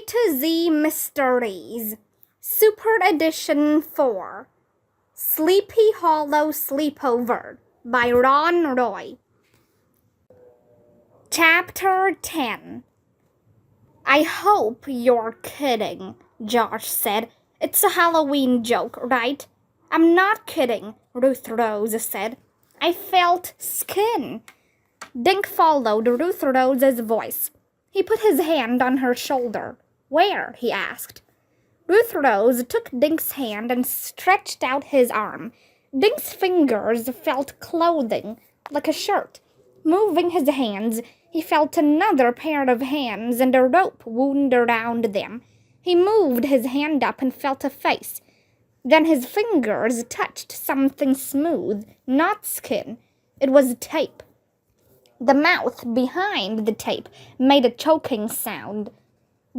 to Z Mysteries, Super Edition 4, Sleepy Hollow Sleepover by Ron Roy. Chapter 10. I hope you're kidding, Josh said. It's a Halloween joke, right? I'm not kidding, Ruth Rose said. I felt skin. Dink followed Ruth Rose's voice. He put his hand on her shoulder. Where? He asked. Ruth Rose took Dink's hand and stretched out his arm. Dink's fingers felt clothing, like a shirt. Moving his hands, he felt another pair of hands and a rope wound around them. He moved his hand up and felt a face. Then his fingers touched something smooth, not skin. It was tape. The mouth behind the tape made a choking sound.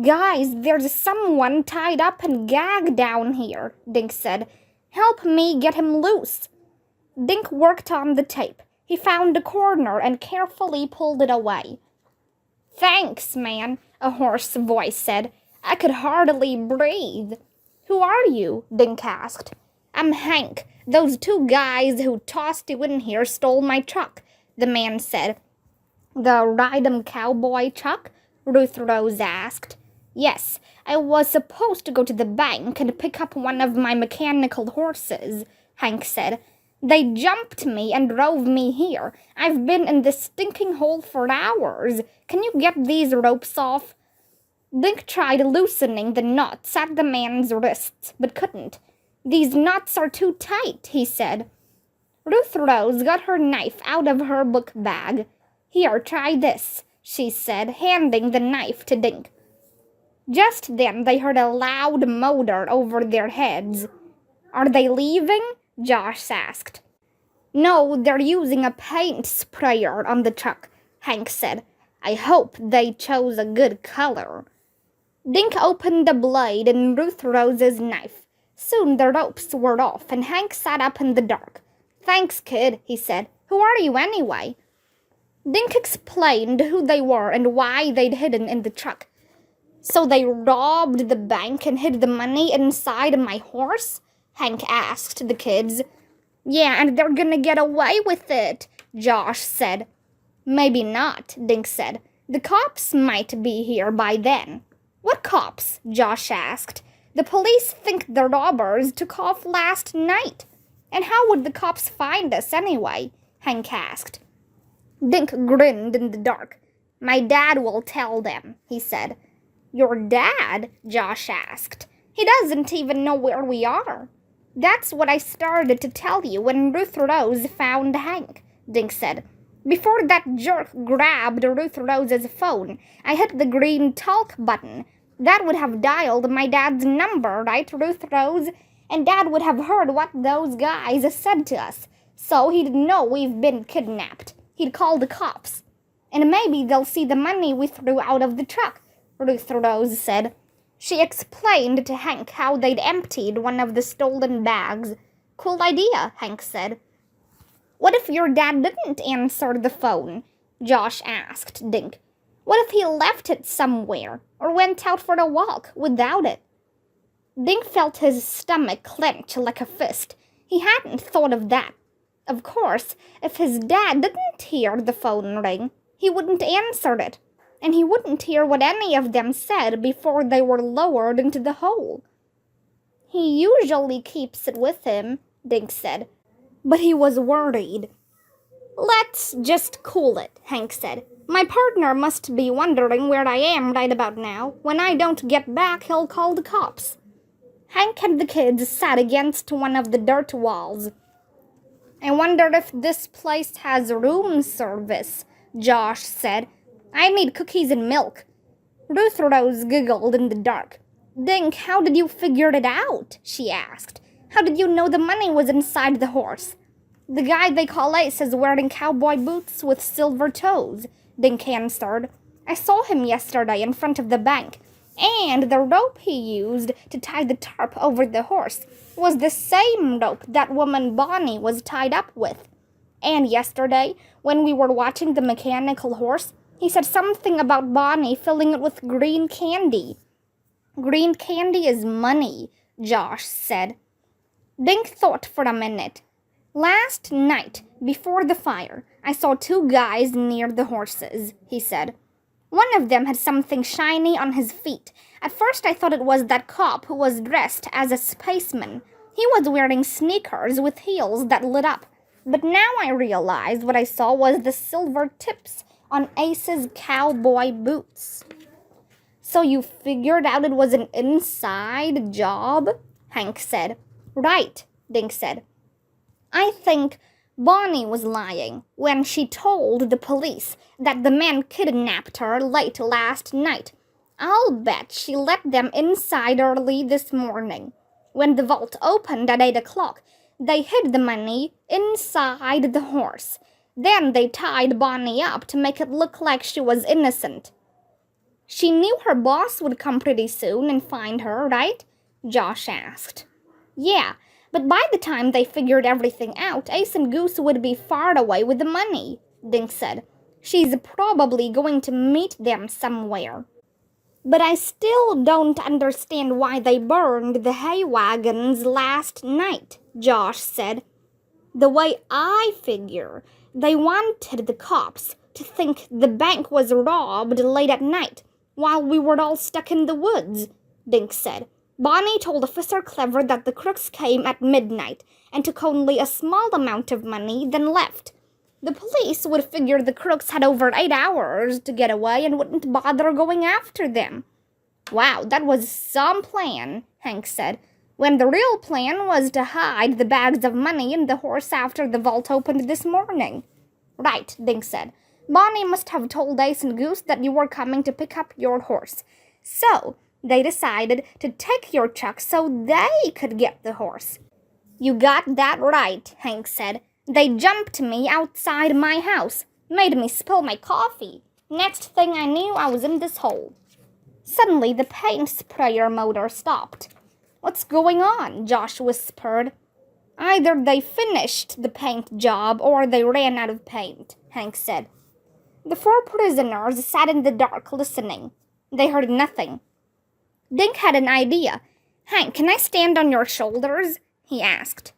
Guys, there's someone tied up and gagged down here, Dink said. Help me get him loose. Dink worked on the tape. He found a corner and carefully pulled it away. Thanks, man, a hoarse voice said. I could hardly breathe. Who are you? Dink asked. I'm Hank. Those two guys who tossed you in here stole my truck, the man said. The ride-em cowboy truck? Ruth Rose asked. Yes, I was supposed to go to the bank and pick up one of my mechanical horses, Hank said. They jumped me and drove me here. I've been in this stinking hole for hours. Can you get these ropes off? Dink tried loosening the knots at the man's wrists, but couldn't. These knots are too tight, he said. Ruth Rose got her knife out of her book bag. Here, try this, she said, handing the knife to Dink. Just then they heard a loud motor over their heads. Are they leaving? Josh asked. No, they're using a paint sprayer on the truck, Hank said. I hope they chose a good color. Dink opened the blade in Ruth Rose's knife. Soon the ropes were off, and Hank sat up in the dark. Thanks, kid, he said. Who are you anyway? Dink explained who they were and why they'd hidden in the truck. So they robbed the bank and hid the money inside my horse? Hank asked the kids. Yeah, and they're gonna get away with it, Josh said. Maybe not, Dink said. The cops might be here by then. What cops? Josh asked. The police think the robbers took off last night. And how would the cops find us anyway? Hank asked. Dink grinned in the dark. My dad will tell them, he said. Your dad? Josh asked. He doesn't even know where we are. That's what I started to tell you when Ruth Rose found Hank, Dink said. Before that jerk grabbed Ruth Rose's phone, I hit the green talk button. That would have dialed my dad's number, right, Ruth Rose? And Dad would have heard what those guys said to us. So he'd know we've been kidnapped. He'd call the cops. And maybe they'll see the money we threw out of the truck, Ruth Rose said. She explained to Hank how they'd emptied one of the stolen bags. Cool idea, Hank said. What if your dad didn't answer the phone? Josh asked Dink. What if he left it somewhere or went out for a walk without it? Dink felt his stomach clench like a fist. He hadn't thought of that. Of course, if his dad didn't hear the phone ring, he wouldn't answer it, and he wouldn't hear what any of them said before they were lowered into the hole. He usually keeps it with him, Dink said, but he was worried. Let's just cool it, Hank said. My partner must be wondering where I am right about now. When I don't get back, he'll call the cops. Hank and the kids sat against one of the dirt walls. I wonder if this place has room service, Josh said. I need cookies and milk. Ruth Rose giggled in the dark. Dink, how did you figure it out? She asked. How did you know the money was inside the horse? The guy they call Ace is wearing cowboy boots with silver toes, Dink answered. I saw him yesterday in front of the bank. And the rope he used to tie the tarp over the horse was the same rope that woman Bonnie was tied up with. And yesterday, when we were watching the mechanical horse, he said something about Bonnie filling it with green candy. Green candy is money, Josh said. Dink thought for a minute. Last night, before the fire, I saw two guys near the horses, he said. One of them had something shiny on his feet. At first I thought it was that cop who was dressed as a spaceman. He was wearing sneakers with heels that lit up. But now I realized what I saw was the silver tips on Ace's cowboy boots. So you figured out it was an inside job? Hank said. Right, Dink said. I think Bonnie was lying when she told the police that the man kidnapped her late last night. I'll bet she let them inside early this morning. When the vault opened at 8 o'clock, they hid the money inside the horse. Then they tied Bonnie up to make it look like she was innocent. She knew her boss would come pretty soon and find her, right? Josh asked. Yeah, but by the time they figured everything out, Ace and Goose would be far away with the money, Dink said. She's probably going to meet them somewhere. But I still don't understand why they burned the hay wagons last night, Josh said. The way I figure, they wanted the cops to think the bank was robbed late at night while we were all stuck in the woods, Dink said. Bonnie told Officer Clever that the crooks came at midnight and took only a small amount of money, then left. The police would figure the crooks had over 8 hours to get away and wouldn't bother going after them. Wow, that was some plan, Hank said, when the real plan was to hide the bags of money in the horse after the vault opened this morning. Right, Dink said. Bonnie must have told Ace and Goose that you were coming to pick up your horse. So they decided to take your truck so they could get the horse. You got that right, Hank said. They jumped me outside my house, made me spill my coffee. Next thing I knew, I was in this hole. Suddenly, the paint sprayer motor stopped. What's going on? Josh whispered. Either they finished the paint job or they ran out of paint, Hank said. The 4 prisoners sat in the dark listening. They heard nothing. Dink had an idea. Hank, can I stand on your shoulders? He asked.